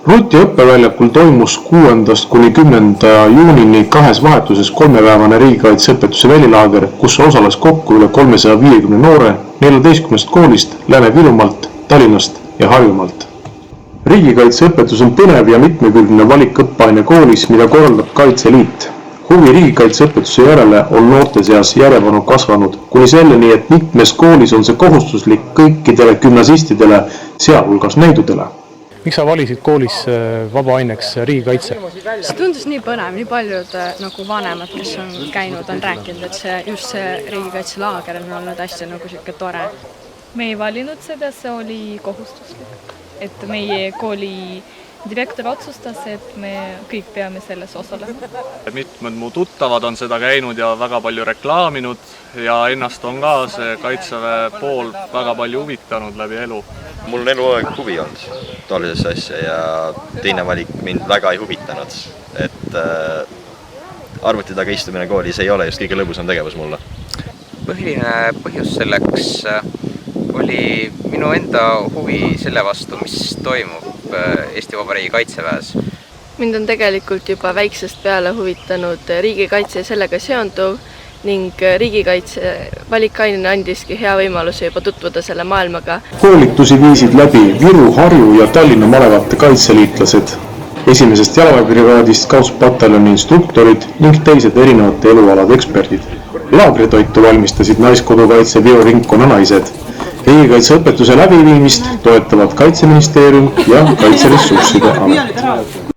Ruti õppeväljakul toimus 6. kuni 10. juunini 2 vahetuses 3-päevane riigikaitseõpetuse välilaager, kus osales kokku üle 350 noore 14 koolist Lääne-Virumaalt, Tallinnast ja Harjumaalt. Riigikaitseõpetus on põnev ja mitmekülgne valikõppeaine koolis, mida korraldab Kaitseliit. Huvi riigikaitseõpetuse järele on noorte seas järjepanu kasvanud, kuni selleni, et mitmes koolis on see kohustuslik kõikidele gümnasistidele, sealhulgas neidudele. Miks sa valisid koolis vabaaineks riigikaitse? See tundus nii põnev, nii paljud nagu vanemad, kes on käinud, on rääkinud, et just see riigikaitselaager on olnud hästi nagu siuke tore. Me ei valinud seda, see oli kohustuslik. Et meie kooli direktor otsustas, et me kõik peame selles osalema. Mitmed mu tuttavad on seda käinud ja väga palju reklaaminud ja ennast on ka see kaitseväe pool väga palju huvitanud läbi elu. Mul on eluaeg huvi olnud taolisesse asja ja teine valik mind väga ei huvitanud. Et arvuti taga istumine koolis ei ole just kõige lõbusam tegevus mulle. Põhiline põhjus selleks oli minu enda huvi selle vastu, mis toimub Eesti Vabariigi kaitseväes. Mind on tegelikult juba väiksest peale huvitanud riigikaitse ja sellega seonduv ning riigikaitse valikainena andiski hea võimaluse juba tutvuda selle maailmaga. Koolitusi viisid läbi Viru, Harju ja Tallinna malevate kaitseliitlased, 1. jalaväebrigaadist Kautspataljoni instruktorid ning teised erinevate elualade eksperdid. Laagritoitu valmistasid Naiskodukaitse Viru ringkonna naised. Riigikaitseõpetuse läbiviimist toetavad Kaitseministeerium ja Kaitseressursside Amet.